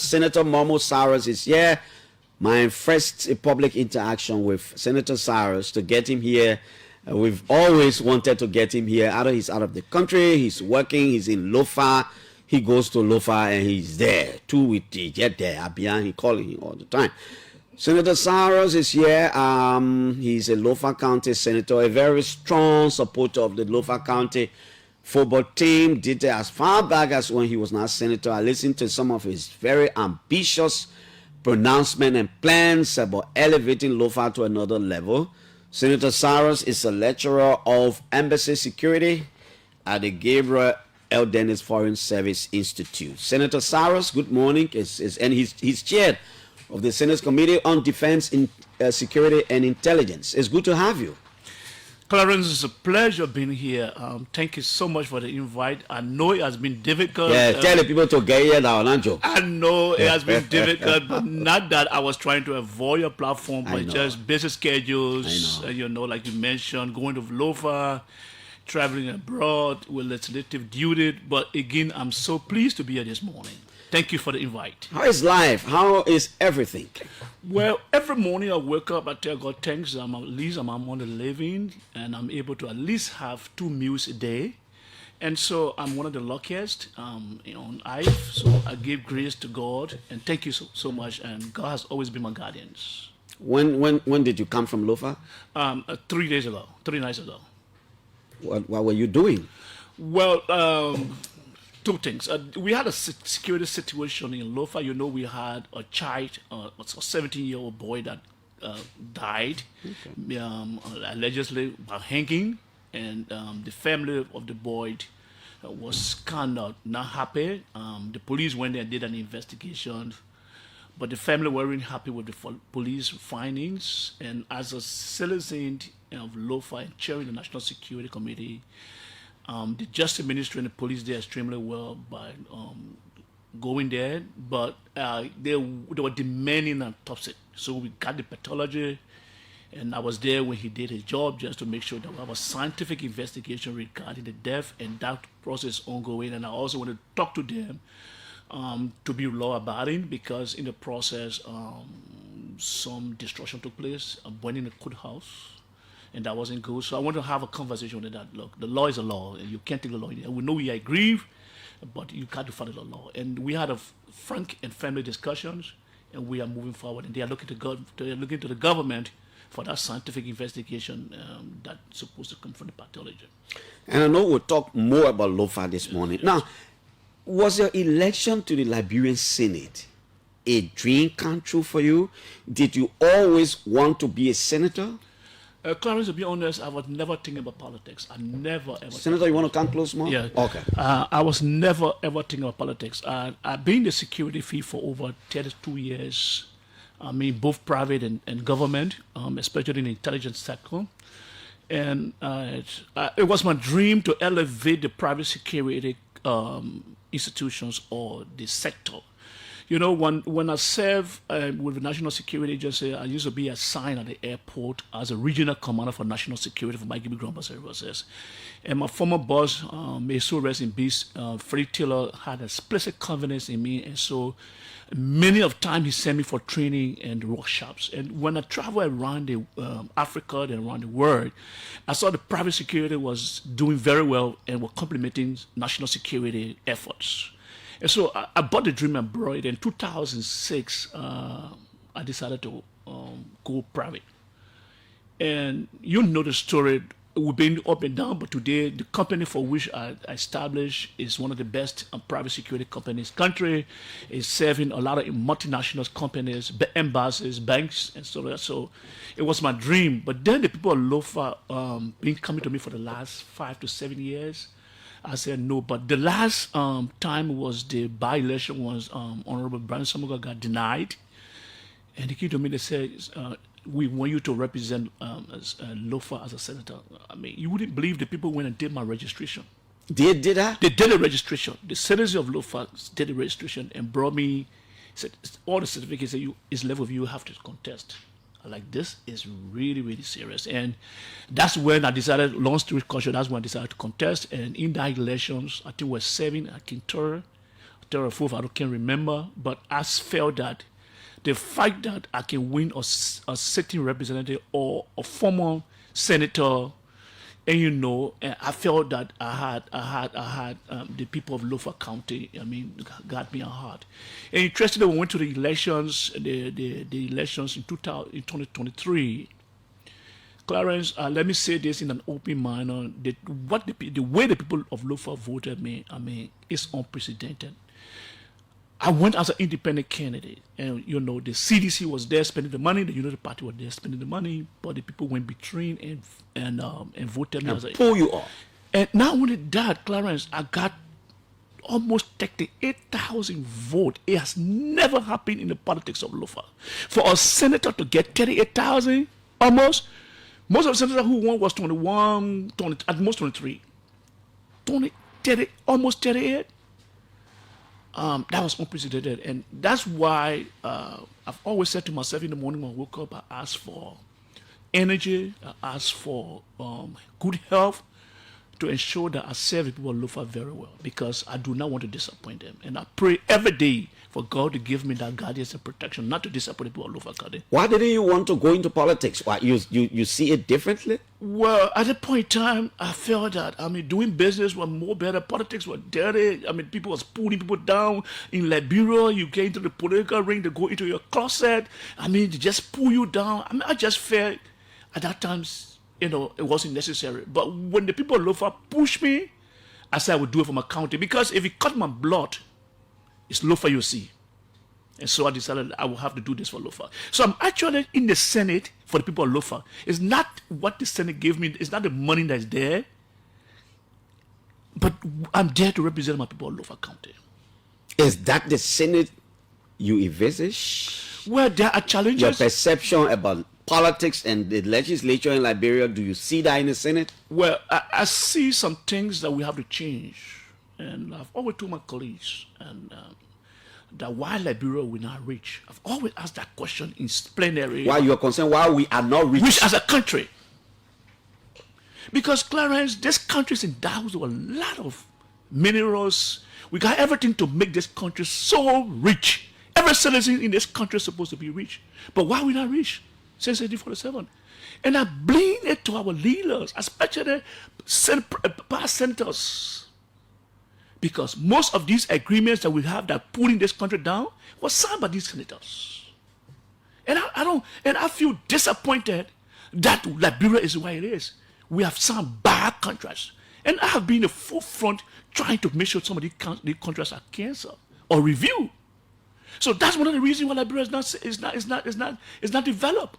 Senator Momo Cyrus is here. My first public interaction with Senator Cyrus to get him here. We've always wanted to get him here. Either he's out of the country, he's working, he's in Lofa. He goes to Lofa and he's there. Two with the get there. Abiyan, he calling him all the time. Senator Cyrus is here. He's a Lofa County senator, a very strong supporter of the Lofa County football team. Did it as far back as when he was not senator. I listened to some of his very ambitious pronouncement and plans about elevating Lofa to another level. Senator Cyrus is a lecturer of embassy security at the Gabriel L. Dennis Foreign Service Institute. Senator Cyrus, good morning. And he's chair of the Senate's Committee on Defense, Security and Intelligence. It's good to have you. Clarence, it's a pleasure being here. Thank you so much for the invite. I know it has been difficult. Yeah, tell the people to get here now, Nanjo. I know it has been difficult, but not that I was trying to avoid your platform, but just busy schedules. Like you mentioned, going to Lofa, traveling abroad with legislative duty. But again, I'm so pleased to be here this morning. Thank you for the invite. How is life? How is everything? Well, every morning I wake up, I tell God thanks. I'm on the living, and I'm able to at least have 2 meals a day. And so I'm one of the luckiest on life. So I give grace to God, and thank you so much. And God has always been my guardians. When did you come from Lofa? 3 days ago, 3 nights ago. What were you doing? Well, 2 things. We had a security situation in Lofa. We had a child, a 17-year-old boy that died, allegedly by hanging, and the family of the boy was kind of not happy. The police went there and did an investigation, but the family weren't happy with the police findings. And as a citizen of Lofa and chairing the National Security Committee, the Justice Ministry and the police did extremely well by going there, but they were demanding an autopsy. So we got the pathology, and I was there when he did his job just to make sure that we have a scientific investigation regarding the death, and that process is ongoing. And I also want to talk to them to be law-abiding, because in the process, some destruction took place, burning the courthouse. And that wasn't good. So I want to have a conversation with that. Look, the law is a law, and you can't take the law in there. We know we are aggrieved, but you got to follow the law. And we had a frank and family discussions, and we are moving forward. And they are looking to the government for that scientific investigation that's supposed to come from the pathology. And I know we'll talk more about Lofa this morning. Now, was your election to the Liberian Senate a dream come true for you? Did you always want to be a senator? Clarence, to be honest, I was never thinking about politics. I never ever. Senator, you want to come close more? Yeah. Okay. I was never ever thinking about politics. I've been in the security field for over 32 years. I mean, both private and government, especially in the intelligence sector. And it was my dream to elevate the private security institutions or the sector. When I served with the National Security Agency, I used to be assigned at the airport as a regional commander for national security for my Ground Services. And my former boss, may so rest in peace, Freddie Taylor, had explicit confidence in me. And so many of time he sent me for training and workshops. And when I traveled around Africa and around the world, I saw the private security was doing very well and were complementing national security efforts. And so I bought the dream and brought it. In 2006, I decided to go private. And you know the story. We've been up and down, but today the company for which I established is one of the best private security companies in the country. It's serving a lot of multinational companies, embassies, banks, and so on. So it was my dream. But then the people of Lofa been coming to me for the last 5 to 7 years. I said no, but the last time was the by-election was Honorable Brian Samuga got denied, and they came to me. They said, "We want you to represent Lofa as a senator." I mean, you wouldn't believe the people went and did my registration. They did that? They did the registration. The citizens of Lofa did the registration and brought me. Said all the certificates that is left of you have to contest. Like, this is really, really serious. And that's when I decided, long story short, that's when I decided to contest. And in that elections, I think we're serving at Kintura, third or fourth, I can't remember, but I felt that the fact that I can win a sitting representative or a former senator, and and I felt that I had the people of Lofa County, got me a heart. And interestingly, we went to the elections, the elections in 2023. Clarence, let me say this in an open manner: the way the people of Lofa voted me, is unprecedented. I went as an independent candidate, and the CDC was there spending the money, the United Party was there spending the money, but the people went between and voted me as a pull you off. And not only that, Clarence, I got almost 38,000 votes. It has never happened in the politics of Lofa. For a senator to get 38,000, almost, most of the senators who won was 21, 20, at most 23. 30, almost 38. That was unprecedented, and that's why I've always said to myself in the morning when I woke up, I ask for energy, I ask for good health to ensure that I serve the people of Lofa very well, because I do not want to disappoint them, and I pray every day for God to give me that guidance and protection, not to disappoint the people of Lofa County. Why didn't you want to go into politics? Why you see it differently? Well, at that point in time, I felt that doing business was more better. Politics were dirty. People was pulling people down. In Liberia, you get into the political ring, they go into your closet. They just pull you down. I just felt at that time, it wasn't necessary. But when the people of Lofa pushed me, I said I would do it for my county, because if it cut my blood, it's Lofa you see. And so I decided I will have to do this for Lofa. So I'm actually in the Senate for the people of Lofa. It's not what the Senate gave me. It's not the money that's there. But I'm there to represent my people of Lofa County. Is that the Senate you envisage? Well, there are challenges. Your perception about politics and the legislature in Liberia, do you see that in the Senate? Well, I see some things that we have to change. And I've always told my colleagues that why Liberia will not reach. I've always asked that question in plenary. Why you are concerned why we are not rich as a country? Because, Clarence, this country is endowed with a lot of minerals. We got everything to make this country so rich. Every citizen in this country is supposed to be rich. But why we not rich? Since 1847. And I blame it to our leaders, especially past senators. Because most of these agreements that we have that pulling this country down was signed by these senators. And I feel disappointed that Liberia is where it is. We have signed bad contracts. And I have been in the forefront trying to make sure some of these contracts are canceled or reviewed. So that's one of the reasons why Liberia is not developed.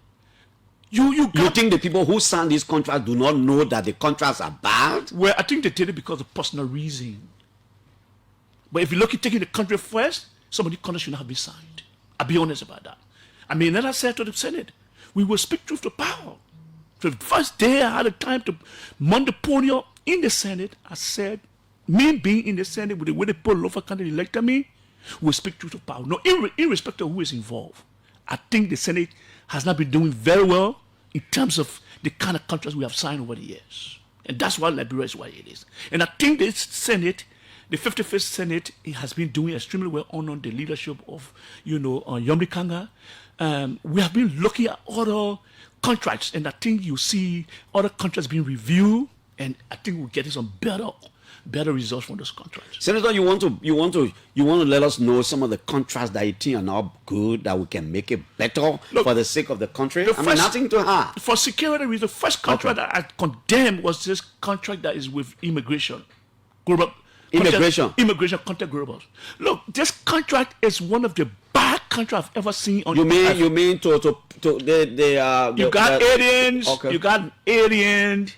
You think the people who signed these contracts do not know that the contracts are bad? Well, I think they did it because of personal reason. But if you look at taking the country first, some of the contracts should not have been signed. I'll be honest about that. Then I said to the Senate, we will speak truth to power. So the first day I had the time to mount the podium in the Senate, I said, me being in the Senate with the way the people of Lofa County elected me, will speak truth to power. No, irrespective of who is involved. I think the Senate has not been doing very well in terms of the kind of contracts we have signed over the years. And that's why Liberia is what it is. And I think this Senate, the 55th Senate, it has been doing extremely well under the leadership of, Yomri Kanga. We have been looking at other contracts, and I think you see other contracts being reviewed, and I think we're getting some better results from those contracts. Senator, you want to let us know some of the contracts that you think are not good, that we can make it better for the sake of the country? Nothing to hard. For security reasons, the first contract that I condemned was this contract that is with immigration. Immigration contact globals. Look, this contract is one of the bad contracts I've ever seen on You mean to you got aliens, okay. You got alien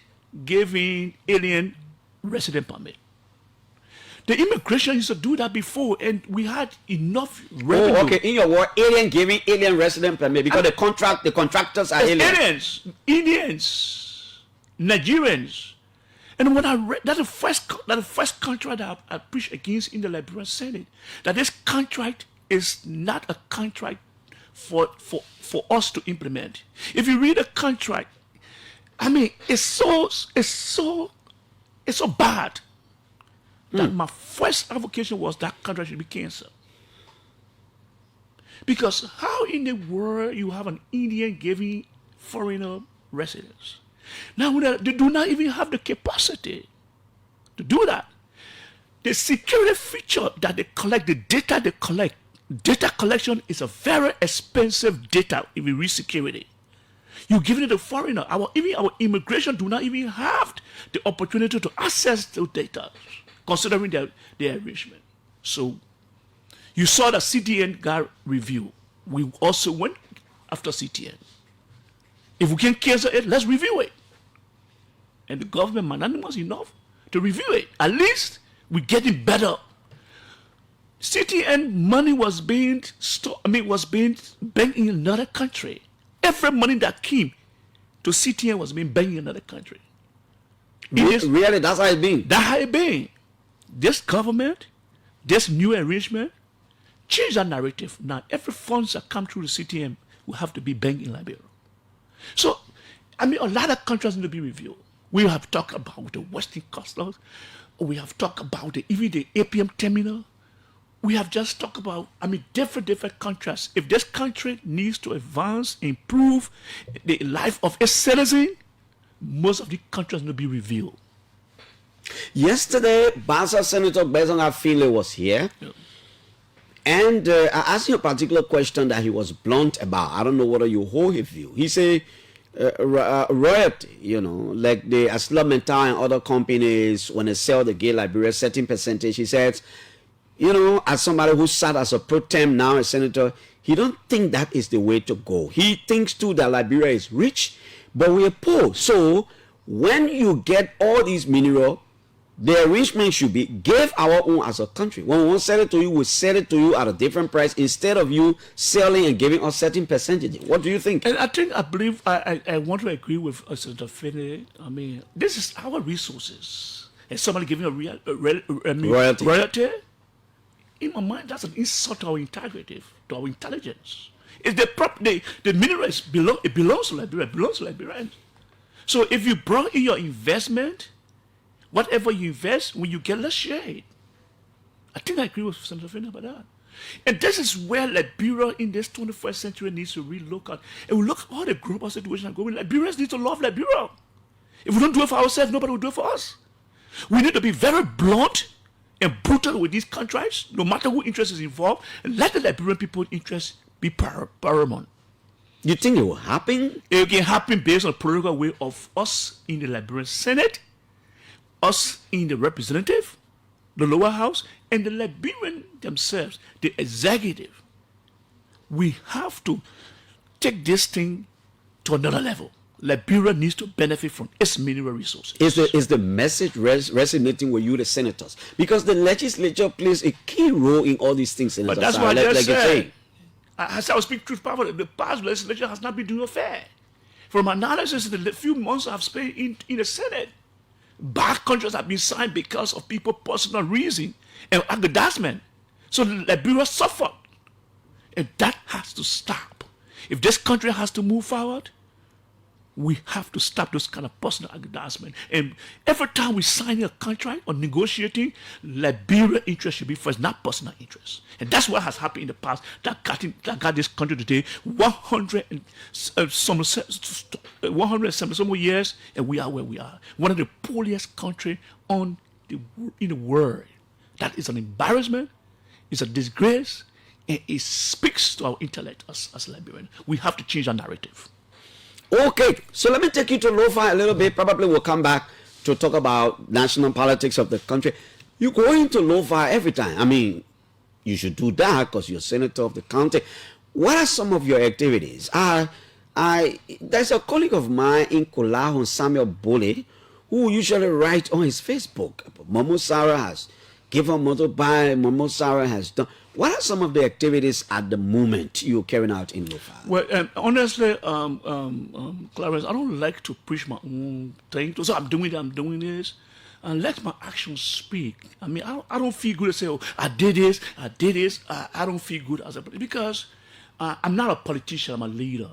giving alien resident permit. The immigration used to do that before, and we had enough revenue. Oh, okay. In your word, alien giving alien resident permit, because the contractors are aliens. Indians, Nigerians. And when I read that the first contract that I preached against in the Liberian Senate, that this contract is not a contract for us to implement. If you read the contract, it's so bad. that my first advocation was that contract should be canceled. Because how in the world you have an Indian giving foreigner residence? Now they do not even have the capacity to do that. The security feature that they collect, the data they collect, data collection is a very expensive data if you read security. You give it to foreigner. Our immigration do not even have the opportunity to access those data, considering their arrangement. So you saw that CTN got review. We also went after CTN. If we can cancel it, let's review it. And the government magnanimous enough to review it. At least we're getting better. CTN money was being banked in another country. Every money that came to CTN was being banked in another country. Really, that's how it's been. That's how it been. This government, this new arrangement, change that narrative. Now, every funds that come through the CTN will have to be banked in Liberia. So, a lot of countries need to be reviewed. We have talked about the Western Customs. We have talked about even the APM terminal. We have just talked about, different countries. If this country needs to advance, improve the life of its citizen, most of the countries need to be reviewed. Yesterday, Basa Senator Bezonga Finlay was here. Yeah. And I asked him a particular question that he was blunt about. I don't know whether you hold his view. He said, royalty, like the Developmental and other companies, when they sell the gay Liberia, certain percentage, he said, as somebody who sat as a pro tem, now a senator, he don't think that is the way to go. He thinks too that Liberia is rich, but we're poor. So when you get all these minerals, the arrangement should be give our own as a country. When we want to sell it to you, we sell it to you at a different price instead of you selling and giving us certain percentage. What do you think? And I believe I want to agree with Senator Finney. This is our resources. And somebody giving royalty, in my mind, that's an insult to our integrity, to our intelligence. If the minerals belongs to Liberia, it belongs to Liberians. So if you brought in your investment, whatever you invest, when you get, let's share it. I think I agree with Senator Finney about that. And this is where Liberia in this 21st century needs to relook at. And we look at all the global situations going. Liberians need to love Liberia. If we don't do it for ourselves, nobody will do it for us. We need to be very blunt and brutal with these countries, no matter who interest is involved, and let the Liberian people's interest be paramount. You think it will happen? It can happen based on the political will of us in the Liberian Senate, us in the representative, the lower house, and the Liberian themselves, the executive. We have to take this thing to another level. Liberia needs to benefit from its mineral resources. Is the message resonating with you, the senators? Because the legislature plays a key role in all these things. But that's why I just said, as I was speaking truth, the past legislature has not been doing fair. From analysis, the few months I've spent in the Senate, bad contracts have been signed because of people's personal reason and aggrandizement. So Liberia suffered. And that has to stop. If this country has to move forward, we have to stop those kind of personal aggrandizement. And every time we sign a contract or negotiating, Liberia interest should be first, not personal interest. And that's what has happened in the past that got this country today 100 and some years, and we are where we are. One of the poorest countries in the world. That is an embarrassment, it's a disgrace, and it speaks to our intellect as Liberians. We have to change our narrative. Okay, so let me take you to Lofa a little bit. Probably we'll come back to talk about national politics of the country. You go into Lofa every time. You should do that because you're senator of the county. What are some of your activities? There's a colleague of mine in Kolahon, Samuel Bole, who usually writes on his Facebook. Momo Cyrus has given motorbike. Momo Cyrus has done. What are some of the activities at the moment you're carrying out in Lofa? Well, honestly, Clarence, I don't like to preach my own thing. So I'm doing this, and let my actions speak. I don't feel good to say, oh, I did this. I don't feel good as a because I'm not a politician. I'm a leader.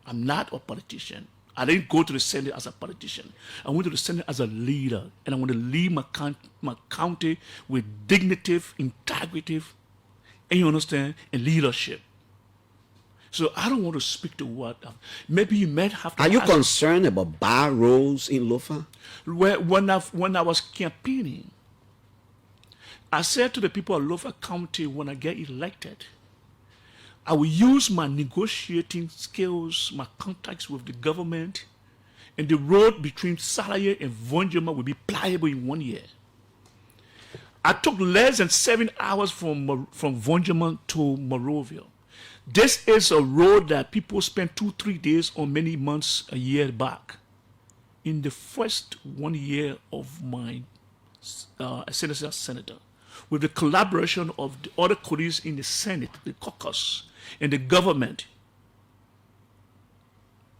I'm not a politician. I didn't go to the Senate as a politician. I went to the Senate as a leader, and I want to lead my county with dignity, integrity, and you understand, and leadership. So I don't want to speak to what. Maybe you might have to. Are you concerned about bar rolls in Lofa? When I was campaigning, I said to the people of Lofa County, when I get elected, I will use my negotiating skills, my contacts with the government, and the road between Salaye and Vonjema will be pliable in 1 year. I took less than 7 hours from Vonjema to Monrovia. This is a road that people spend 2-3 days or many months, a year back. In the first 1 year of my senator, with the collaboration of the other colleagues in the Senate, the caucus, and the government,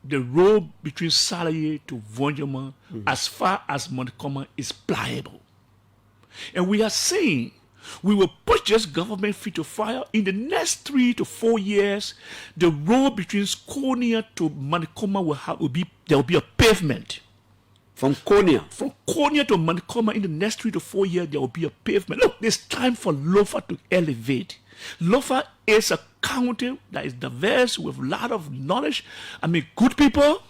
the road between Salaye to Vonjema, as far as Montgomery, is pliable. And we are saying we will push this government feet to fire. In the next 3 to 4 years, the road between Konya to Montgomery there will be a pavement. From Konya? From Konya to Montgomery, in the next 3 to 4 years, there will be a pavement. Look, it's time for Lofa to elevate. Lofa is a county that is diverse with a lot of knowledge. I mean, good people.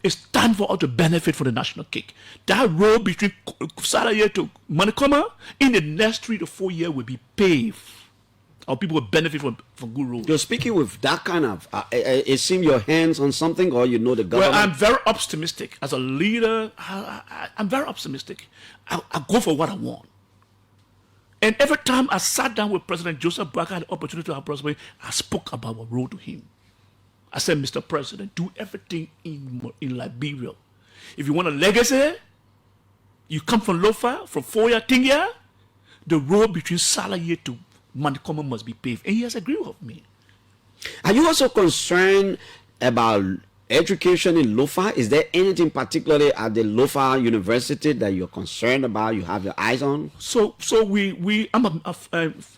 It's time for us to benefit from the national cake. That road between Salaye to Montgomery in the next 3 to 4 years will be paved. Our people will benefit from good roads. You're speaking with that kind of, it seems your hands on something, or you know the government? Well, I'm very optimistic. As a leader, I'm very optimistic. I go for what I want. And every time I sat down with President Joseph Boakai, I had the opportunity to have President, I spoke about our road to him. I said, Mr. President, do everything in Liberia. If you want a legacy, you come from Lofa, from Foya, Tingia, the road between Salaye to Montgomery must be paved. And he has agreed with me. Are you also concerned about education in Lofa? Is there anything particularly at the Lofa University that you're concerned about, you have your eyes on? So I'm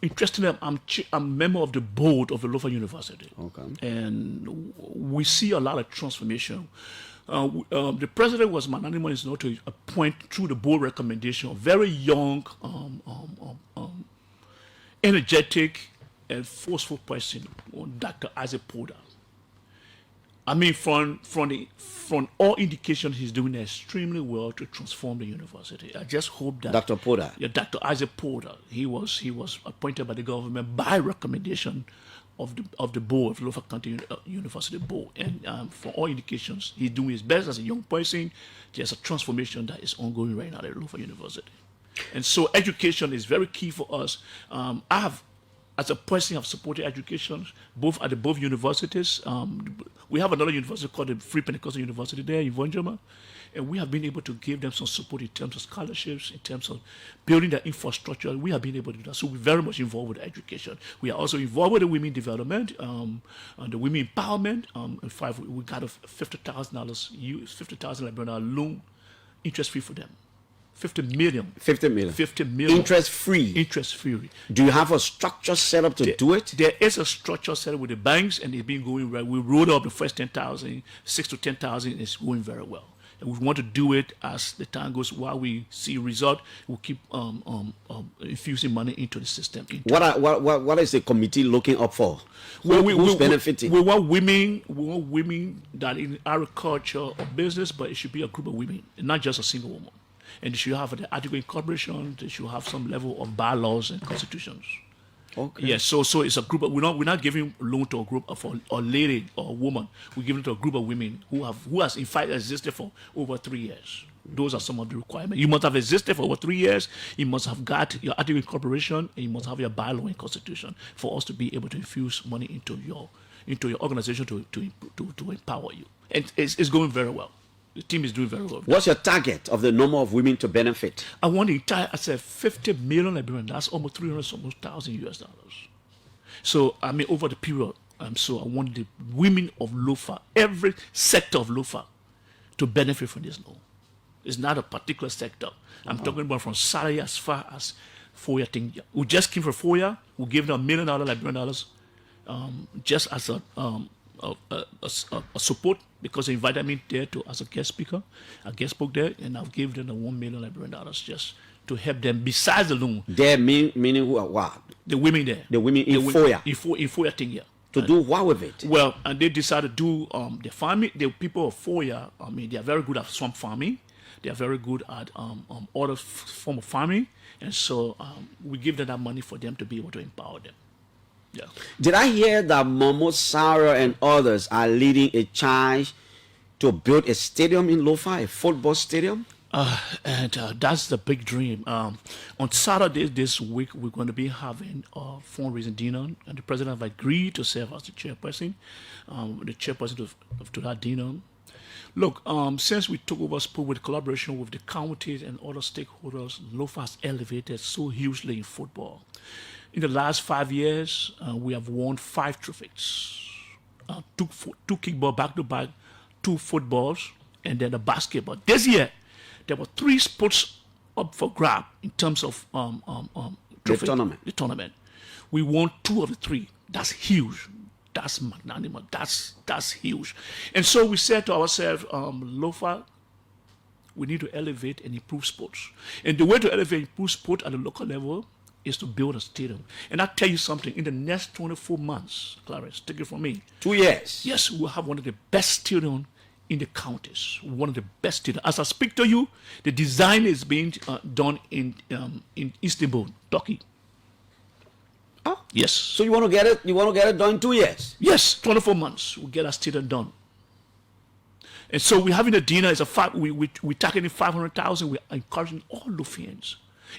interested. I'm a member of the board of the Lofa University. Okay. And we see a lot of transformation. The president was magnanimous enough to appoint through the board recommendation a very young, energetic, and forceful person, Dr. Isaac Porter. I mean, from all indications, he's doing extremely well to transform the university. I just hope that Dr. Porter. Yeah, Dr. Isaac Porter. He was appointed by the government by recommendation of the board, of Lofa County University Board. And from all indications, he's doing his best as a young person. There's a transformation that is ongoing right now at Lofa University. And so education is very key for us. As a person, I've supported education both at both universities. We have another university called the Free Pentecostal University there in Vonjema, and we have been able to give them some support in terms of scholarships, in terms of building their infrastructure. We have been able to do that. So we're very much involved with education. We are also involved with the women development, the women empowerment. In fact, we got a $50,000 Liberian loan, interest free for them. 50 million. Interest free. Do you have a structure set up to do it? There is a structure set up with the banks, and it's been going well. We rolled up the first 10,000, 6 to 10,000. It's going very well. And we want to do it as the time goes. While we see result, we'll keep infusing money into the system. What is the committee looking up for? Who's benefiting? We want women that in agriculture or business, but it should be a group of women, and not just a single woman. And they should have the article incorporation. They should have some level of bylaws and constitutions. Okay. Yes. So it's a group. We're not giving loan to a group of a lady or a woman. We're giving it to a group of women who has in fact existed for over 3 years. Those are some of the requirements. You must have existed for over 3 years. You must have got your article incorporation, and you must have your bylaw and constitution for us to be able to infuse money into your organization to empower you. And it's going very well. The team is doing very well. What's your target of the number of women to benefit? I want the entire, I said 50 million Liberian. That's almost $300,000. So, I mean, over the period. So I want the women of Lofa, every sector of Lofa, to benefit from this law. It's not a particular sector. I'm talking about from Salaye as far as Foya Tingia. We just came from Foya. We gave them $1 million Liberian, just as a support because they invited me there to as a guest speaker. I guest spoke there, and I've given them the $1 million Liberian just to help them besides the loan. There meaning who are what? The women there. The women in Foya. In Foya thing, yeah. To do what with it? Well, and they decided to do the farming. The people of Foya, I mean, they are very good at swamp farming. They are very good at other form of farming, and so we give them that money for them to be able to empower them. Yeah. Did I hear that Momo Cyrus and others are leading a charge to build a stadium in Lofa, a football stadium? And that's the big dream. On Saturday this week, we're going to be having a fundraising dinner, and the president have agreed to serve as the chairperson, to that dinner. Look, since we took over sport with collaboration with the counties and other stakeholders, Lofa has elevated so hugely in football. In the last 5 years, we have won 5 trophies. Two kickball back-to-back, 2 footballs, and then a basketball. This year, there were 3 sports up for grab in terms of trophy, the tournament. We won 2 of the 3. That's huge. That's magnanimous. That's huge. And so we said to ourselves, Lofa, we need to elevate and improve sports. And the way to elevate and improve sport at the local level is to build a stadium. And I'll tell you something, in the next 24 months, Clarence, take it from me. 2 years. Yes, we'll have one of the best stadiums in the counties. One of the best stadiums. As I speak to you, the design is being done in Istanbul, Turkey. Oh, yes. So you want to get it? You want to get it done in 2 years? Yes, 24 months. We'll get our stadium done. And so we're having a dinner. It's we're targeting 500,000. We're encouraging all Lofians,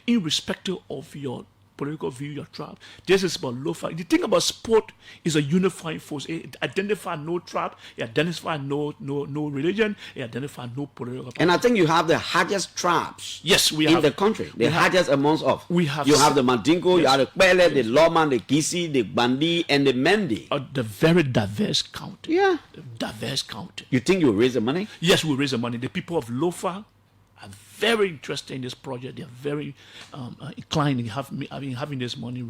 irrespective of your political view, your tribe. This is about Lofa. The thing about sport is a unifying force. It identifies no tribe. It identifies no religion. It identifies no political party. And I think you have the hardest tribes. Yes, we in have the country. The hardest amongst of. We have. You have the Mandingo, Yes. you have the Kwele, the Loma, the Kisi, the Bandi, and the Mendi. The very diverse county. Yeah. Diverse county. You think you raise the money? Yes, we raise the money. The people of Lofa are very interested in this project. They are very inclined in having this money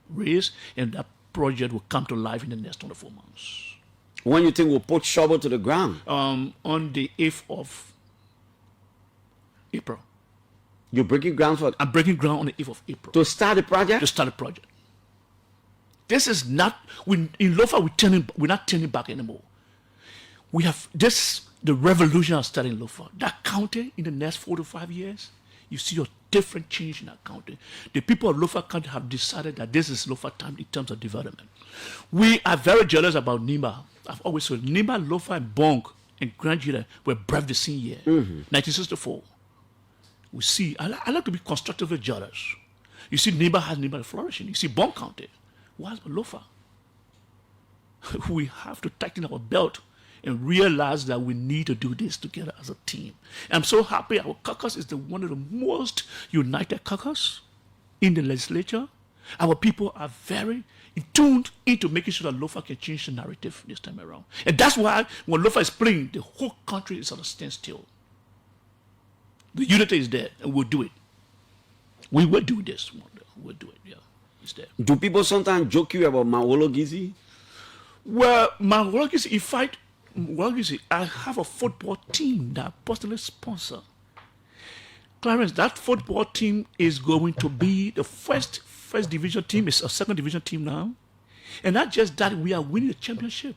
raised, and that project will come to life in the next 24 months. When you think we'll put shovel to the ground? On the 8th of April. You're breaking ground for? I'm breaking ground on the 8th of April. To start the project? To start the project. This is not, in Lofa, we're not turning back anymore. We have this. The revolution has started in Lofa. That county, in the next 4 to 5 years, you see a different change in that county. The people of Lofa County have decided that this is Lofa time in terms of development. We are very jealous about Nima. I've always said Nima, Lofa, and Bonk and Grandjira were birthed the same year, 1964. We see, I like to be constructively jealous. You see, Nima has Nima flourishing. You see, Bonk County. Why is Lofa? We have to tighten our belt and realize that we need to do this together as a team. I'm so happy our caucus is one of the most united caucus in the legislature. Our people are very tuned into making sure that Lofa can change the narrative this time around. And that's why when Lofa is playing, the whole country is at a standstill. The unity is there, and we'll do it. We will do this one day. We'll do it, yeah. It's there. Do people sometimes joke you about Mawolo Gizi? Well, Mawolo Gizi, in fact, well, you see, I have a football team that I personally sponsor. Clarence, that football team is going to be the first division team. It's a second division team now. And not just that, we are winning the championship.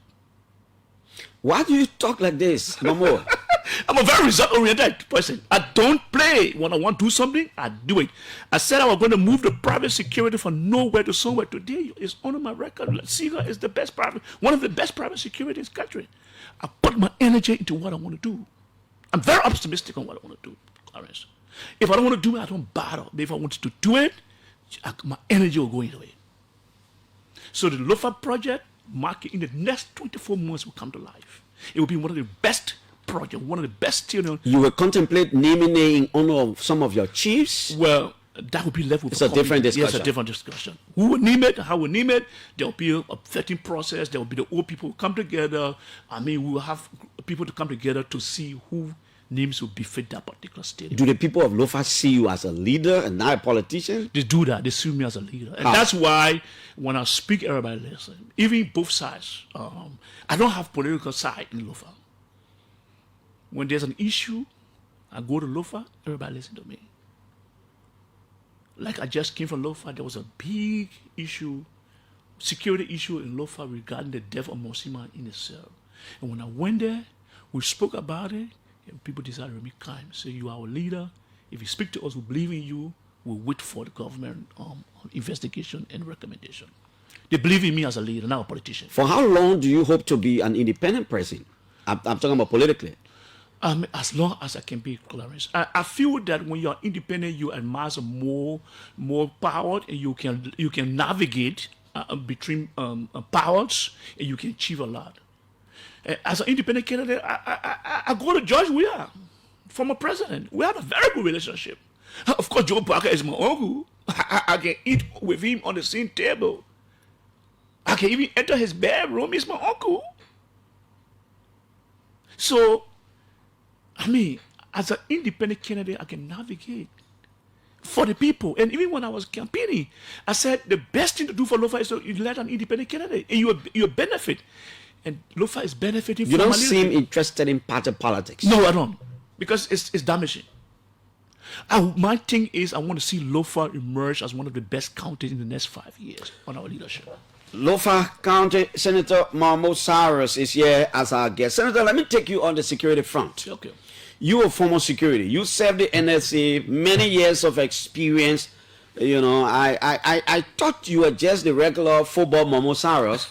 Why do you talk like this, Momo? I'm a very result-oriented person. I don't play. When I want to do something, I do it. I said I was going to move the private security from nowhere to somewhere. Today, it's on my record. Siga is the best one of the best private security in this country. I put my energy into what I want to do. I'm very optimistic on what I want to do, Clarence. If I don't want to do it, I don't battle. But if I wanted to do it, my energy will go into it. So the Lofa project, market in the next 24 months will come to life. It will be one of the best projects, one of the best students. You will contemplate naming it in honor of some of your chiefs? Well, that would be left with it's a different discussion. Yes, a different discussion. Who will name it? How we name it? There will be a vetting process. There will be the old people who come together. I mean, we will have people to come together to see who names will befit that particular stadium. Do the people of Lofa see you as a leader and not a politician? They do that. They see me as a leader. And How? that's why when I speak, everybody listen. Even both sides. I don't have political side in Lofa. When there's an issue, I go to Lofa, everybody listen to me. Like I just came from Lofa, there was a big issue, security issue in Lofa regarding the death of Mosima in the cell. And when I went there, we spoke about it, and people decided to be kind. Say, you are our leader. If you speak to us, we believe in you. We'll wait for the government investigation and recommendation. They believe in me as a leader, not a politician. For how long do you hope to be an independent person? I'm talking about politically. As long as I can be Clarence. I feel that when you're independent, you amass more power, and you can navigate between powers, and you can achieve a lot. As an independent candidate, I go to George Weah, former president. We have a very good relationship. Of course, Joe Parker is my uncle. I can eat with him on the same table. I can even enter his bedroom. He's my uncle. So, I mean, as an independent candidate, I can navigate for the people. And even when I was campaigning, I said the best thing to do for Lofa is to elect an independent candidate, and you benefit. And Lofa is benefiting. You don't seem interested in party politics. No, I don't, because it's damaging. My thing is, I want to see Lofa emerge as one of the best counties in the next 5 years on our leadership. Lofa County Senator Momo Cyrus is here as our guest. Senator, let me take you on the security front. Okay. You are former security. You served the NSA, many years of experience. You know, I thought you were just the regular football Momo Cyrus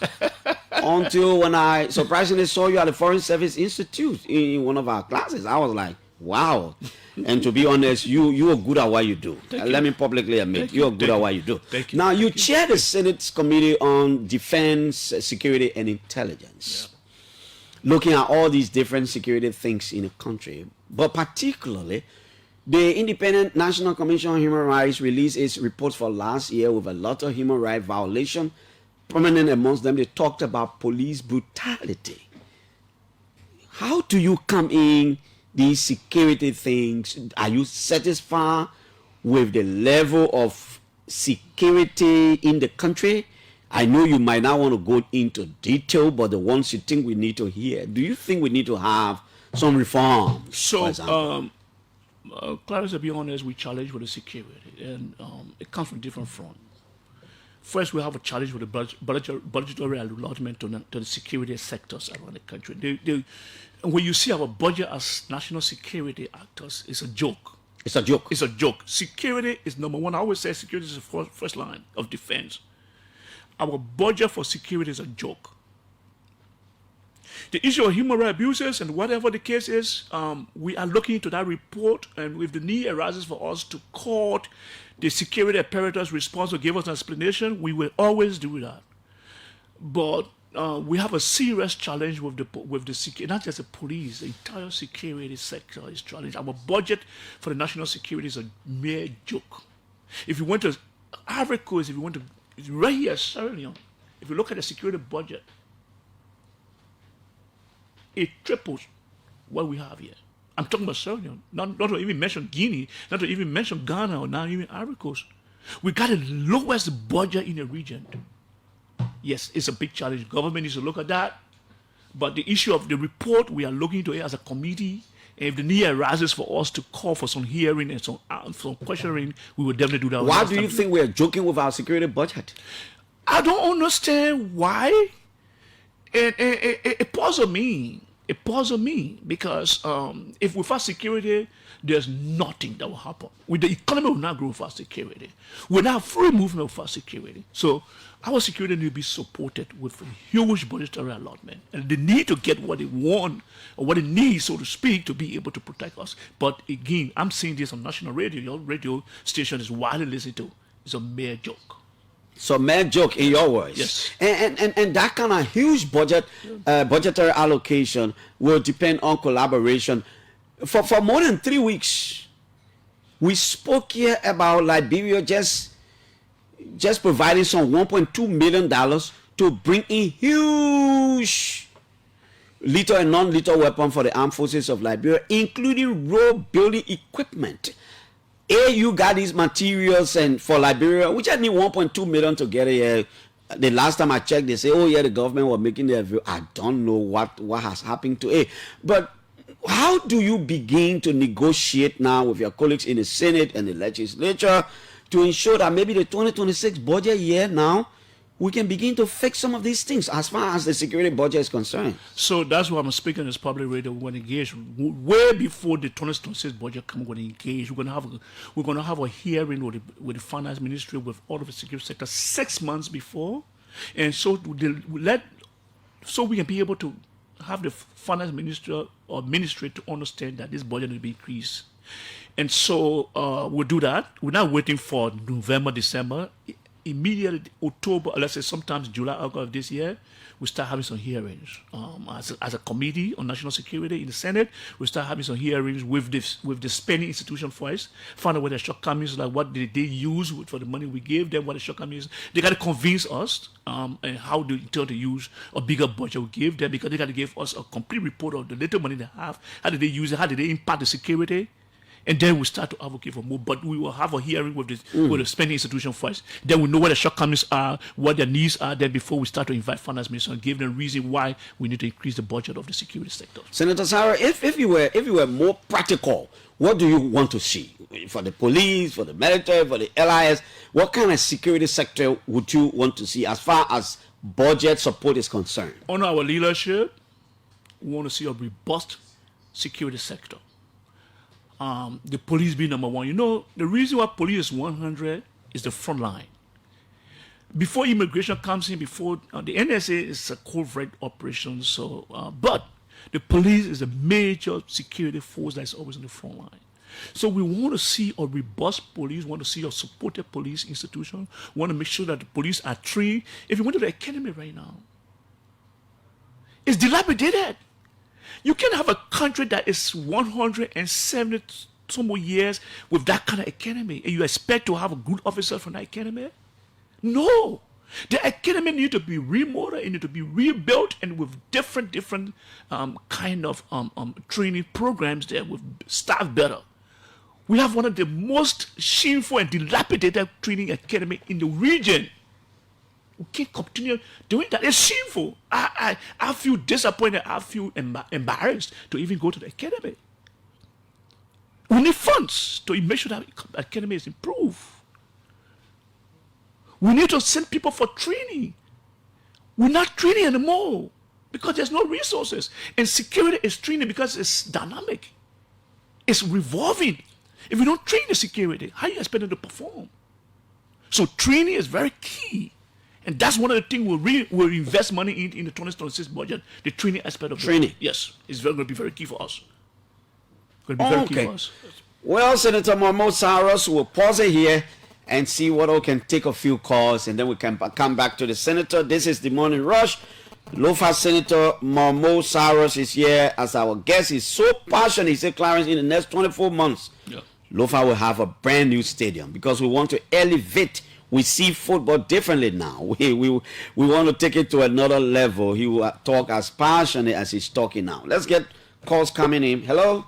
until when I surprisingly saw you at the Foreign Service Institute in one of our classes. I was like, wow. And to be honest, you are good at what you do. Let me publicly admit, you are good at what you do. Thank you. Now, you chair the Senate's Committee on Defense, Security, and Intelligence, looking at all these different security things in the country. But particularly, the Independent National Commission on Human Rights released its reports for last year with a lot of human rights violation. Prominent amongst them, they talked about police brutality. How do you come in these security things? Are you satisfied with the level of security in the country? I know you might not want to go into detail, but the ones you think we need to hear. Do you think we need to have some reforms? So, Clarence, to be honest, we challenge with the security, and it comes from different fronts. First, we have a challenge with the budgetary allotment to the security sectors around the country. When you see our budget as national security actors, it's a joke. It's a joke. It's a joke. Security is number one. I always say security is the first line of defense. Our budget for security is a joke. The issue of human rights abuses and whatever the case is, we are looking into that report, and if the need arises for us to court the security apparatus responsible to give us an explanation, we will always do that. But we have a serious challenge with the security, not just the police, the entire security sector is challenged. Our budget for the national security is a mere joke. If you went to Ivory Coast, if you went to right here, Sierra Leone, if you look at the security budget, it triples what we have here. I'm talking about Sierra Leone, not to even mention Guinea, not to even mention Ghana, or not even Ivory Coast. We got the lowest budget in the region. Yes, it's a big challenge. Government needs to look at that. But the issue of the report, we are looking into it as a committee. And if the need arises for us to call for some hearing and some questioning, we will definitely do that. Why do you think we're joking with our security budget? I don't understand why. It puzzles me. It puzzles me because if without security, there's nothing that will happen. The economy will not grow without security. We'll not have free movement without security. So our security need to be supported with a huge budgetary allotment. And they need to get what they want or what they need, so to speak, to be able to protect us. But again, I'm saying this on national radio. Your radio station is widely listened to. It's a mere joke. So, mere joke in your words. Yes. And that kind of huge budgetary allocation will depend on collaboration. For more than 3 weeks, we spoke here about Liberia just providing some $1.2 million to bring in huge lethal and non-lethal weapons for the armed forces of Liberia, including road building equipment. You got these materials and for Liberia, which I need 1.2 million to get here. The last time I checked, they say, oh yeah, the government was making their view. I don't know what has happened to A. But how do you begin to negotiate now with your colleagues in the Senate and the legislature to ensure that maybe the 2026 budget year now, we can begin to fix some of these things as far as the security budget is concerned? So that's why I'm speaking on this public radio. We're going to engage way before the 2026 budget comes. We're going to engage. We're going to have a hearing with the finance ministry, with all of the security sector 6 months before, and so we can be able to have the finance ministry or ministry to understand that this budget will be increased. And so we'll do that. We're not waiting for November, December. Immediately, October, let's say sometimes July, August of this year, we start having some hearings. As a committee on national security in the Senate, we start having some hearings with the spending institution first, find out what the shortcomings, like what did they use for the money we gave them, what the shortcomings. They got to convince us and how they intend to use a bigger budget we give them, because they got to give us a complete report of the little money they have, how did they use it, how did they impact the security. And then we start to advocate for more. But we will have a hearing with the spending institution first. Then we know what the shortcomings are, what their needs are. Then before we start to invite finance minister and give them reason why we need to increase the budget of the security sector. Senator Cyrus, if you were more practical, what do you want to see for the police, for the military, for the LIS? What kind of security sector would you want to see as far as budget support is concerned? Under our leadership, we want to see a robust security sector. The police being number one. You know, the reason why police is 100 is the front line. Before immigration comes in, before the NSA is a covert operation, but the police is a major security force that's always on the front line. So we want to see a robust police, want to see a supported police institution, want to make sure that the police are trained. If you went to the academy right now, it's dilapidated. You can have a country that is 170 some more years with that kind of academy, and you expect to have a good officer from that academy? No. The academy need to be remodeled, it need to be rebuilt, and with different kind of training programs there with staff better. We have one of the most shameful and dilapidated training academy in the region. We can't continue doing that. It's shameful. I feel disappointed. I feel embarrassed to even go to the academy. We need funds to make sure that the academy is improved. We need to send people for training. We're not training anymore because there's no resources. And security is training because it's dynamic. It's revolving. If you don't train the security, how are you expecting to perform? So training is very key. And that's one of the things we'll invest money in the 2026 budget, the training aspect of training. Yes, it's going to be very key for us. Going to be very key for us. Well, Senator Momo Cyrus, we'll pause it here and see what we can take a few calls, and then we can come back to the senator. This is the Morning Rush. Lofa Senator Momo Cyrus is here as our guest. He's so passionate. He said, Clarence, in the next 24 months, Lofa will have a brand new stadium because we want to elevate. We see football differently now. We want to take it to another level. He will talk as passionate as he's talking now. Let's get calls coming in. Hello?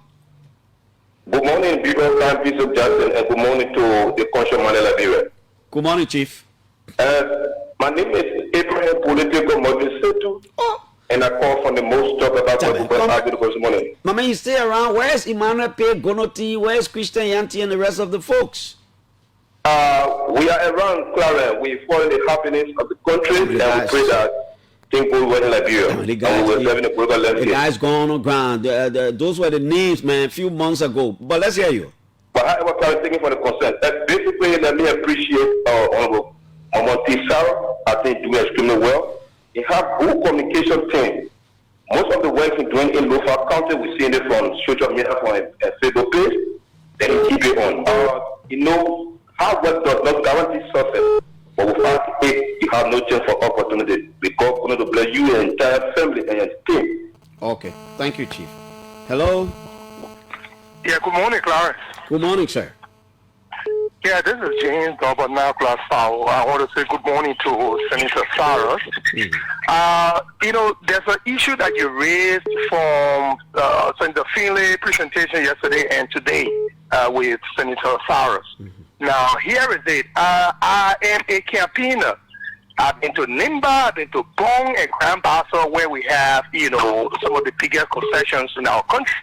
Good morning, Bishop Jackson, and good morning to the Conscious Man Liberia. Good morning, Chief. My name is Abraham Political Mobisetu, and I call from the most talk about this morning. Mama, you stay around. Where's Emmanuel P. Gonoti? Where's Christian Yanti and the rest of the folks? We are around Clara. We follow the happiness of the country, and we pray that things go well in Liberia. The guys gone on ground. Those were the names, man, a few months ago. But let's hear you. But I was thinking for the consent. Basically, let me appreciate Honorable Momo Cyrus. I think doing extremely well. He have good communication team. Most of the work he's doing in Lofa County, we see it from social media, from a Facebook page. Then he keep it on. Hard work does not guarantee success, but without it, you have no chance for opportunity. Because we're going to bless you and your entire family and your team. Okay. Thank you, Chief. Hello? Yeah, good morning, Clarence. Good morning, sir. Yeah, this is James Now Class Fowl. I want to say good morning to Senator Cyrus. There's an issue that you raised from Senator Finley presentation yesterday and today with Senator Cyrus. Mm-hmm. Now, here is it. I am a campaigner. I've been to Nimba, I've been to Bong and Grand Basso, where we have, some of the biggest concessions in our country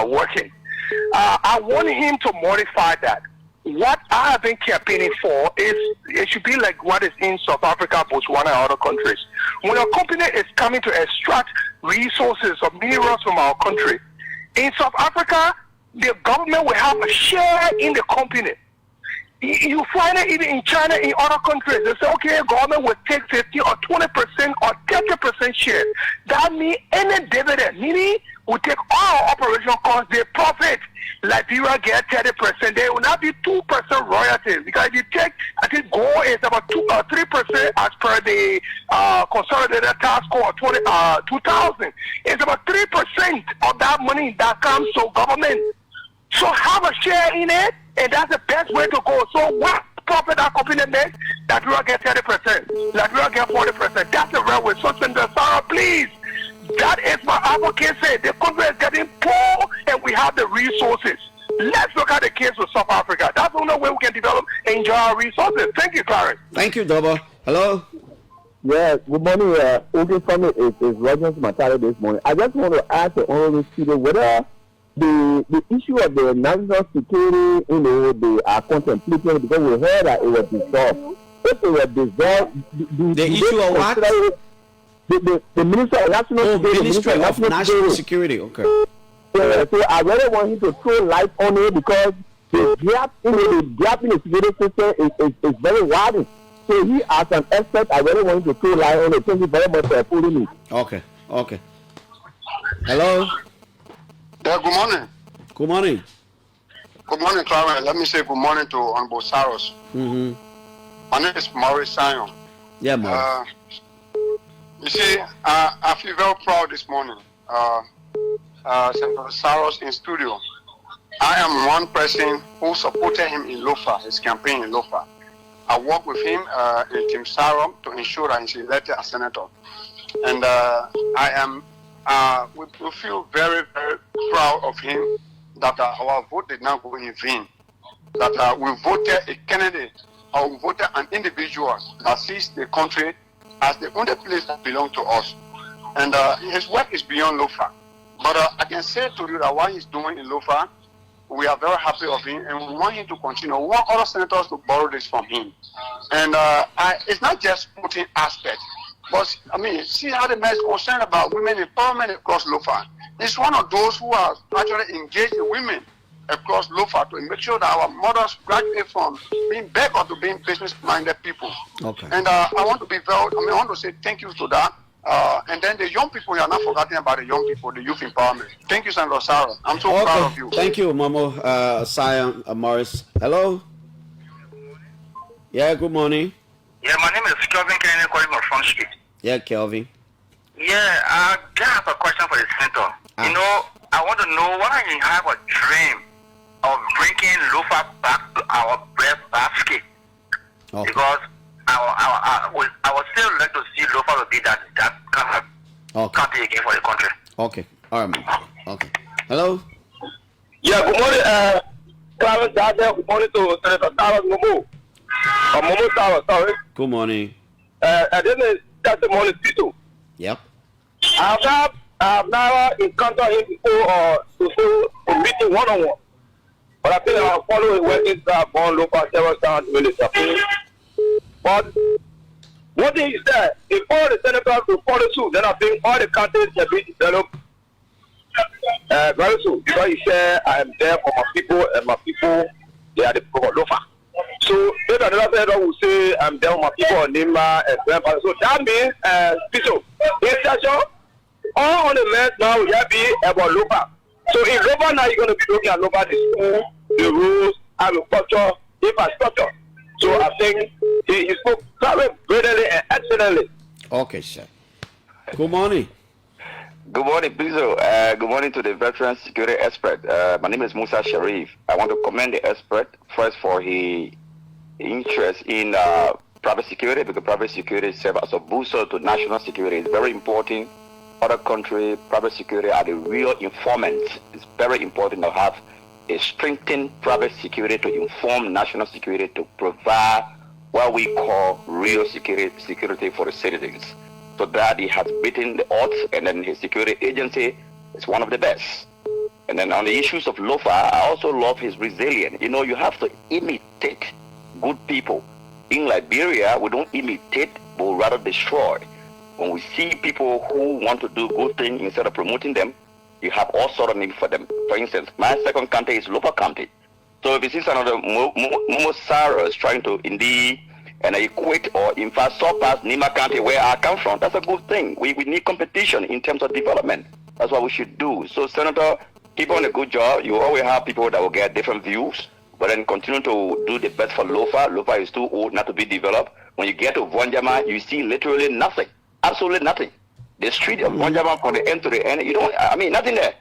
working. I want him to modify that. What I have been campaigning for is it should be like what is in South Africa, Botswana, and other countries. When a company is coming to extract resources or minerals from our country, in South Africa, the government will have a share in the company. You find it even in China, in other countries. They say, okay, government will take 50 or 20% or 30% share. That means any dividend, meaning we take all operational costs, they profit. Liberia get 30%. There will not be 2% royalties. Because if you take, I think gold is about 2 or 3% as per the consolidated tax code 2000. It's about 3% of that money that comes to government. So have a share in it, and that's the best way to go. So what profit that company makes, Liberia get 30%, Liberia get 40%. That's the right way. So Senator Sarah, please. That is my advocacy. The country is getting poor, and we have the resources. Let's look at the case with South Africa. That's the only way we can develop and enjoy our resources. Thank you, Clarence. Thank you, Dobo. Hello? Yes, good morning. Okay, for me, it's Roger Mataro this morning. I just want to ask the honorable student whether the issue of the national security, they are contemplating, because we heard that it was dissolved. If it was dissolved, the issue of what? The Minister of National Security. Ministry of National Security, okay. So I really want him to throw light on it, because the gap in the security system is very wide. So he, as an expert, I really want him to throw light on it. Thank you very much for pulling me. Okay. Hello? Yeah, good morning. Good morning. Good morning, Clarence. Let me say good morning to Honorable Cyrus. Mm-hmm. My name is Maurice Sion. Yeah, Maurice. You see, I feel very proud this morning. Senator Cyrus in studio. I am one person who supported him in Lofa, his campaign in Lofa. I worked with him in Team Sarum to ensure that he's elected as senator. And we feel very, very proud of him that our vote did not go in vain. That we voted a candidate, or we voted an individual that sees the country as the only place that belongs to us. And his work is beyond Lofa. But I can say to you that what he's doing in Lofa, we are very happy of him, and we want him to continue. We want other senators to borrow this from him. And it's not just voting aspect, but see how the man is concerned about women empowerment across Lofa. He's one of those who are actually engaged in women across Lofa to make sure that our mothers graduate from being beggar to being business-minded people. Okay. And I want to say thank you to that. And then the young people, you are not forgetting about the young people, the youth empowerment. Thank you, Senator Sarah. I'm so proud of you. Thank you, Momo, Sion, Morris. Hello? Yeah, good morning. Yeah, my name is Kelvin Kennedy, calling from Front Street. Yeah, Kelvin. Yeah, I have a question for the senator. I want to know whether you have a dream of bringing Lofa back to our bread basket. Okay. Because I would still like to see Lofa to be that kind of country again for the country. Okay. All right, man. Okay. Hello? Yeah, good morning, Clarence. Good morning to Senator Cyrus Momo. Momo Cyrus, sorry. Good morning. And then testimony Tito. Yep. I have never encountered him before or to meeting one-on-one. But I think I'll follow his work inside born local several times in the campaign. But one thing is that if all the senators will follow suit, then I think all the countries can be developed very soon. Because he said, I am there for my people, and my people, they are the people of Lofa. So if another senator will say, I'm there for my people on Nimba and Grandpa. So that means, Bishop, in session, all on the list now will be about Lofa. So in Lofa now, you're going to be looking at Lofa, the school, the rules, agriculture, infrastructure. So I think he spoke very brilliantly and excellently. Okay, sir. Good morning. Good morning, Bizo. Good morning to the veteran security expert. My name is Musa Sharif. I want to commend the expert first for his interest in private security, because private security serves as a booster to national security. It's very important. Other country, private security are the real informants. It's very important to have a strengthened private security to inform national security, to provide what we call real security for the citizens. So that he has beaten the odds, and then his security agency is one of the best. And then on the issues of Lofa, I also love his resilience. You know, you have to imitate good people. In Liberia, we don't imitate, but rather destroy. When we see people who want to do good things, instead of promoting them, you have all sort of names for them. For instance, my second county is Lofa County. So if you see another Momo Cyrus trying to indeed and equate or in fact surpass Nima County, where I come from, that's a good thing. We need competition in terms of development. That's what we should do. So, Senator, keep on a good job. You always have people that will get different views, but then continue to do the best for Lofa. Lofa is too old not to be developed. When you get to Vonjama, you see literally nothing, absolutely nothing. The street of Vonjama from the end to the end, nothing there.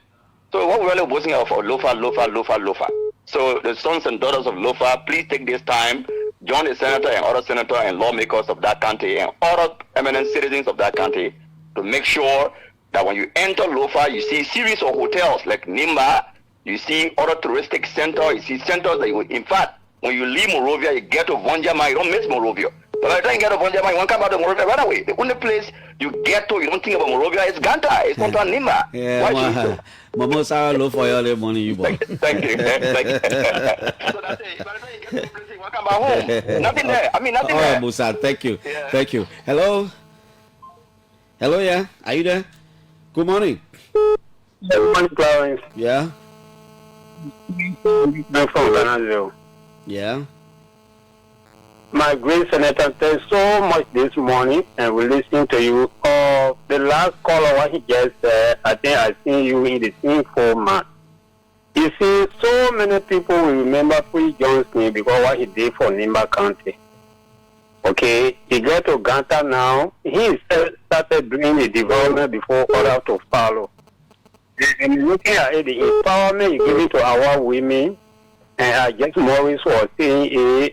So what we're really boasting of Lofa. So the sons and daughters of Lofa, please take this time, join the senator and other senators and lawmakers of that country and other eminent citizens of that country to make sure that when you enter Lofa, you see a series of hotels like Nimba, you see other touristic centers, you see centers that in fact, when you leave Monrovia, you get to Vonjama, you don't miss Monrovia. But by the time you get to Vonjama, you won't come out of Monrovia right away. The only place you get to, you don't think about Monrovia, is Ganta, it's not Nimba. Yeah, Momo Cyrus, low for your money, you boy. Thank you. So that's it. By the time you get to the place, you won't come back home. Nothing there. Nothing there. Musa, thank you. Yeah. Thank you. Hello? Hello, yeah? Are you there? Good morning. Good morning, Clarence. Yeah? I'm from Ghana. Yeah? My great senator, thanks so much this morning, and we're listening to you. The last caller, what he just said, I think I've seen you in the same format. You see, so many people will remember Free Johnson because what he did for Nimba County. Okay, he got to Ganta now. He started doing the development before others to follow. And looking at it, the empowerment you give it to our women, and just Morris was saying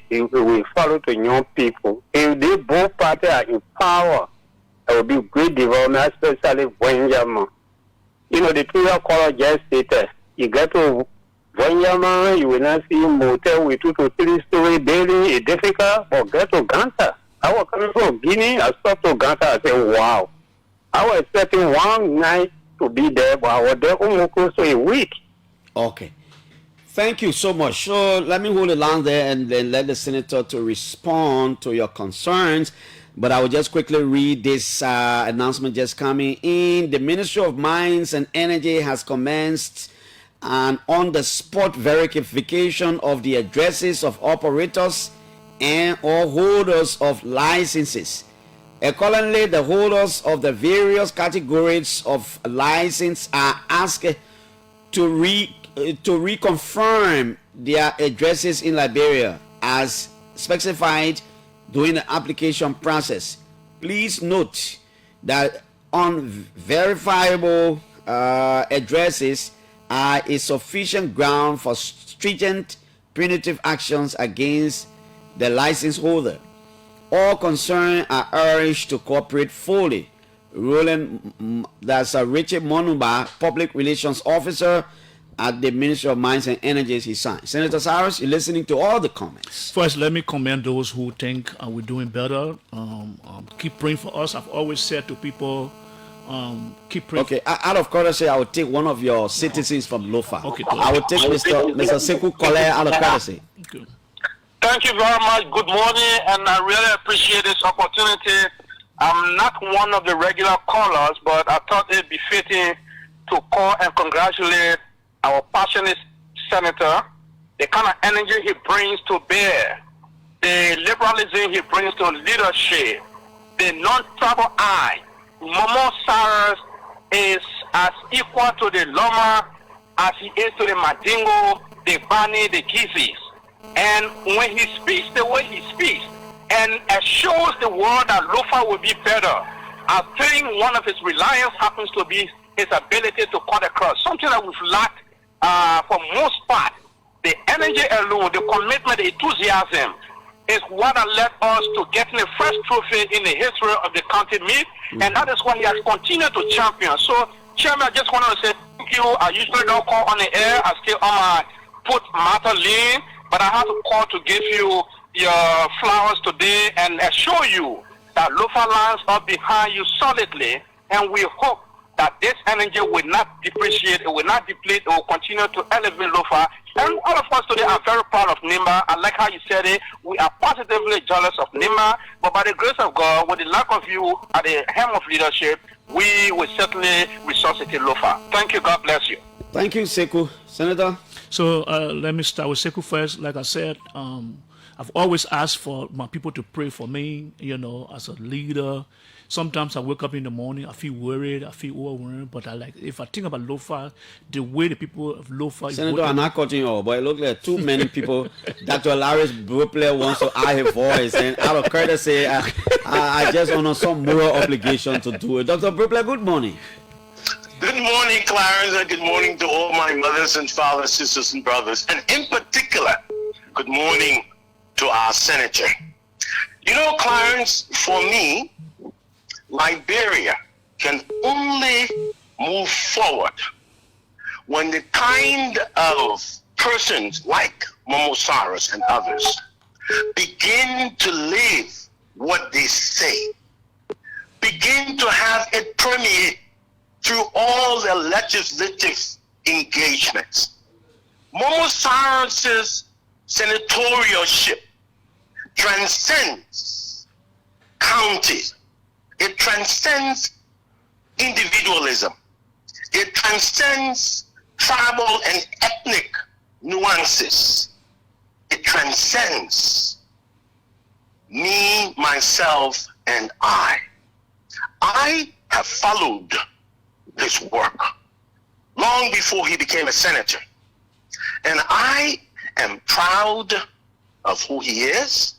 it will follow to young people. If they both parties are in power, there will be great development, especially Vonjama. You know, the previous caller just stated, you get to Vonjama, you will not see motel with 2 to 3 story building. It's difficult, but get to Ganta. I was coming from Guinea, I stopped to Ganta, I said, wow. I was expecting one night to be there, but I was there almost close to a week. Okay. Thank you so much. So let me hold the line there and then let the senator to respond to your concerns. But I will just quickly read this announcement just coming in. The Ministry of Mines and Energy has commenced an on-the-spot verification of the addresses of operators and or holders of licenses. Accordingly, the holders of the various categories of license are asked to reconfirm their addresses in Liberia as specified during the application process. Please note that unverifiable addresses are a sufficient ground for stringent punitive actions against the license holder. All concerned are urged to cooperate fully. Roland, that's Richard Monumba, Public Relations Officer at the Ministry of Mines and Energy, he signed. Senator Cyrus, you're listening to all the comments. First, let me commend those who think we're doing better. Keep praying for us. I've always said to people, keep praying. Okay, out of courtesy, I will take one of your citizens from Lofa. Okay, I will take Mr. Sekou Kole out of courtesy. Okay. Thank you very much. Good morning, and I really appreciate this opportunity. I'm not one of the regular callers, but I thought it'd be fitting to call and congratulate our passionate senator, the kind of energy he brings to bear, the liberalism he brings to leadership, the non-tribal eye. Momo Cyrus is as equal to the Loma as he is to the Madingo, the Bani, the Gizis. And when he speaks the way he speaks, and assures the world that Lofa will be better, I think one of his reliance happens to be his ability to cut across, something that we've lacked for most part. The energy alone, the commitment, the enthusiasm, is what has led us to getting the first trophy in the history of the county meet, and that is what he has continued to champion. So, Chairman, I just want to say thank you. I usually don't call on the air. I stay on my foot matter lane, but I have to call to give you your flowers today and assure you that Lofa lands are behind you solidly, and we hope that this energy will not depreciate, it will not deplete, it will continue to elevate Lofa. And all of us today are very proud of Nima. I like how you said it. We are positively jealous of Nima, but by the grace of God, with the lack of you at the helm of leadership, we will certainly resuscitate Lofa. Thank you. God bless you. Thank you, Sekou. Senator? So let me start with Sekou first. Like I said, I've always asked for my people to pray for me, you know, as a leader. Sometimes I wake up in the morning, I feel worried, I feel overwhelmed, but if I think about Lofa, the way the people of Lofa... Senator, I'm not cutting you off, but it looks like too many people. Dr. Larry's Brooklyn wants to add her voice, and out of courtesy, I just honor some moral obligation to do it. Dr. Brooklyn, good morning. Good morning, Clarence, and good morning to all my mothers and fathers, sisters and brothers, and in particular, good morning to our senator. You know, Clarence, for me, Liberia can only move forward when the kind of persons like Momo Cyrus and others begin to live what they say, begin to have it permeate through all their legislative engagements. Momo Cyrus's senatorialship transcends counties. It transcends individualism. It transcends tribal and ethnic nuances. It transcends me, myself, and I. I have followed his work long before he became a senator. And I am proud of who he is.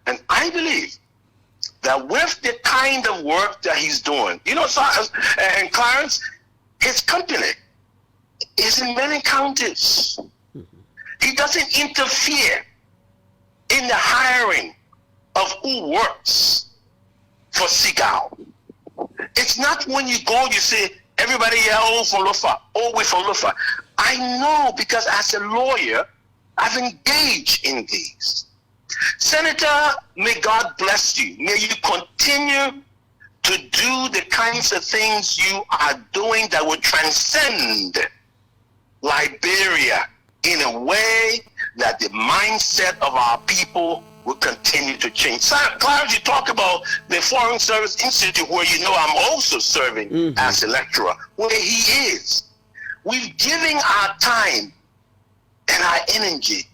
And I believe that with the kind of work that he's doing, you know, and Clarence, his company is in many counties. He doesn't interfere in the hiring of who works for Segal. It's not when you go, you say, everybody here, oh, from Lofa, oh, we're from Lofa. I know, because as a lawyer, I've engaged in these. Senator, may God bless you. May you continue to do the kinds of things you are doing that will transcend Liberia in a way that the mindset of our people will continue to change. Clarence, you talk about the Foreign Service Institute, where you know I'm also serving as a lecturer, where he is. We've given our time and our energy,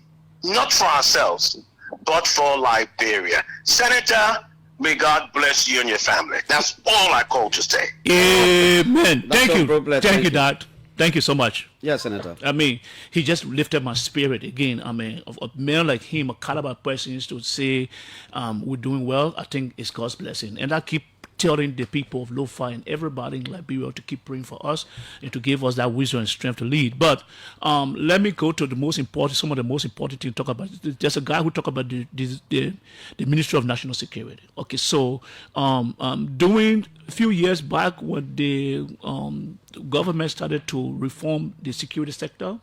not for ourselves, but for Liberia. Senator, may God bless you and your family. That's all I call to say. Amen. Thank you. Brooklyn, Thank you, Dad. Thank you so much. Yes, Senator. I mean, he just lifted my spirit again. I mean, of a man like him, a caliber person, to say we're doing well, I think it's God's blessing. And I keep telling the people of Lofa and everybody in Liberia to keep praying for us and to give us that wisdom and strength to lead. But let me go to some of the most important things to talk about. There's a guy who talked about the Ministry of National Security. Okay, so doing a few years back when the government started to reform the security sector,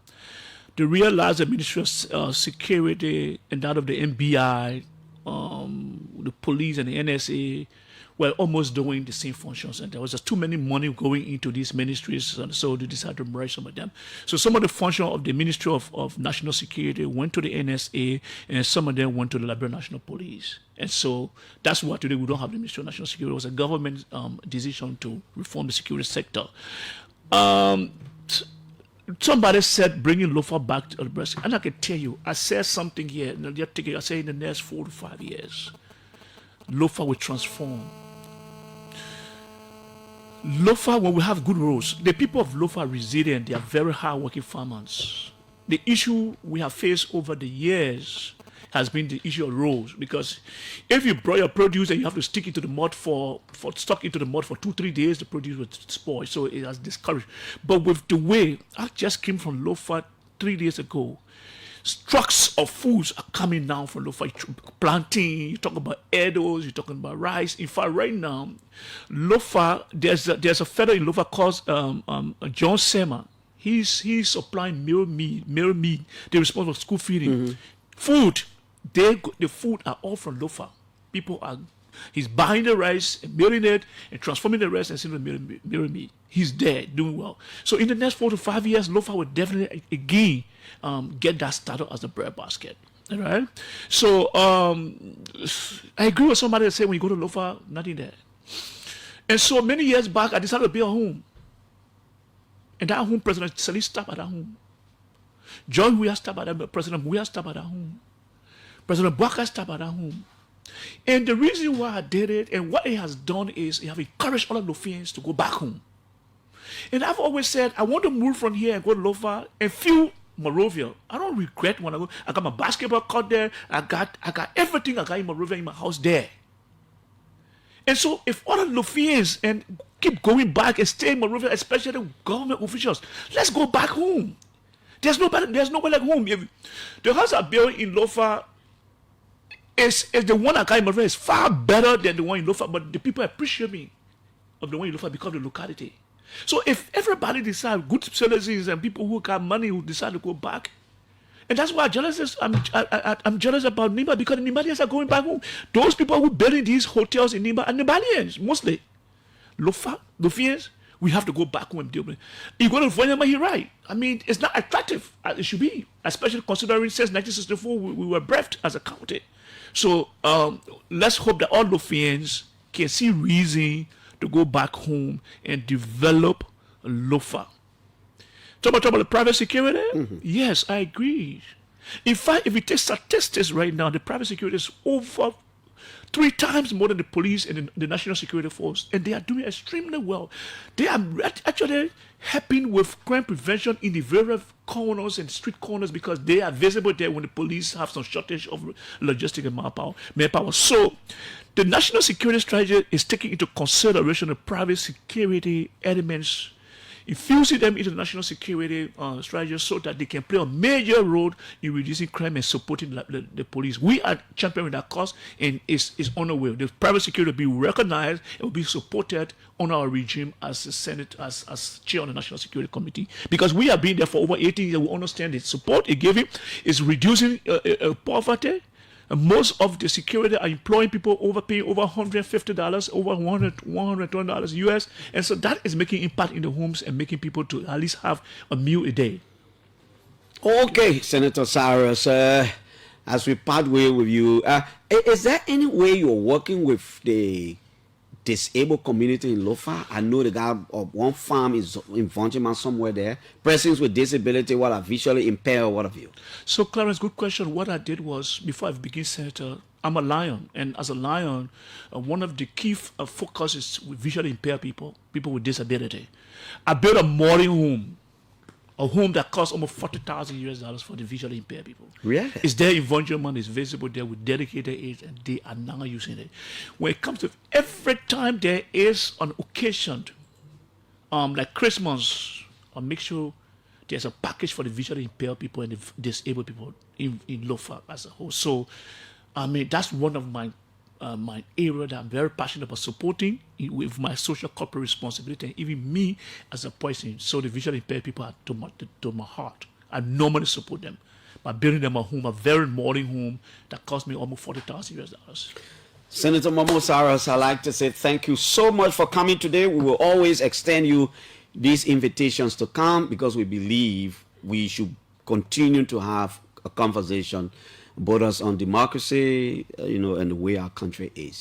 they realized the Ministry of Security and that of the NBI, the police and the NSA, were almost doing the same functions, and there was just too many money going into these ministries, and so they decided to merge some of them. So some of the functions of the Ministry of National Security went to the NSA, and some of them went to the Liberian National Police. And so that's why today we don't have the Ministry of National Security. It was a government decision to reform the security sector. Somebody said bringing Lofa back to the breast, and I can tell you, I said something here, I say in the next 4 to 5 years, Lofa will transform. Lofa, when we have good roads, the people of Lofa are resilient. They are very hard-working farmers. The issue we have faced over the years has been the issue of roads, because if you brought your produce and you have to stick it to the mud for 2-3 days, the produce will spoil. So it has discouraged. But with the way, I just came from Lofa 3 days ago. trucks of foods are coming down from Lofa. Plantain, you're talking about edibles, you're talking about rice. In fact, right now, Lofa, there's a fellow in Lofa called John Sema. He's supplying meal meat. They're responsible for school feeding. Food, the food are all from Lofa. He's buying the rice and milling it and transforming the rice and selling the meal meat. He's there doing well. So in the next 4 to 5 years, Lofa will definitely again get that started as a bread basket. All right. So I agree with somebody that said when you go to Lofa, nothing there. And so many years back, I decided to build a home. And that home, President Sali stopped at that home. John Weah stopped at that. President Weah stopped at that home. President Bwaka stopped at that home. And the reason why I did it and what it has done is it have encouraged all of Lofians to go back home. And I've always said I want to move from here and go to Lofa and feel Monrovia. I don't regret when I go. I got my basketball court there. I got everything I got in Monrovia in my house there. And so if all the Lofians and keep going back and stay in Monrovia, especially the government officials, let's go back home. There's nobody like home. The house I built in Lofa is the one I got in Monrovia is far better than the one in Lofa, but the people appreciate me of the one in Lofa because of the locality. So if everybody decide, good citizens and people who got money who decide to go back, and that's why I'm jealous about Nimba, because the Nimbalians are going back home. Those people who building these hotels in Nimba are Nimbalians, mostly. Lofians, we have to go back home and deal with it. You go to Vonyama, you're right. I mean, it's not attractive as it should be, especially considering since 1964 we were bereft as a county. So let's hope that all Lofians can see reason to go back home and develop Lofa. Talk about the private security? Yes, I agree. In fact, if we take statistics right now, the private security is over 3 times more than the police and the National Security Force, and they are doing extremely well. They are actually helping with crime prevention in the various corners and street corners because they are visible there when the police have some shortage of logistic and manpower. So the national security strategy is taking into consideration the private security elements, infusing them into the national security strategy so that they can play a major role in reducing crime and supporting the police. We are championing that cause, and it's on the way. The private security will be recognized and will be supported on our regime as the Senate, as chair of the National Security Committee, because we have been there for over 18 years. We understand the support it gave him is reducing poverty. And most of the security are employing people overpaying over $150, over $120 US. And so that is making impact in the homes and making people to at least have a meal a day. Okay, Senator Cyrus, as we part way with you, is there any way you're working with the disabled community in Lofa? I know the guy of one farm is in Vonjima somewhere there. Persons with disability, what are visually impaired, what have you? So, Clarence, good question. What I did was, before I became senator, I'm a lion. And as a lion, one of the key focuses with visually impaired people with disability. I built a mourning home. A home that costs almost $40,000 US for the visually impaired people. Really? It's there in Vonjima, it's visible there with dedicated aids, and they are now using it. When it comes to every time there is an occasion, like Christmas, I'll make sure there's a package for the visually impaired people and the disabled people in Lofa as a whole. So, I mean, that's one of my area that I'm very passionate about supporting with my social corporate responsibility, and even me as a person. So the visually impaired people are to my heart. I normally support them by building them a home, a very modern home that cost me almost $40,000 US. Senator Momo Cyrus, I'd like to say thank you so much for coming today. We will always extend you these invitations to come because we believe we should continue to have a conversation both us on democracy, and the way our country is.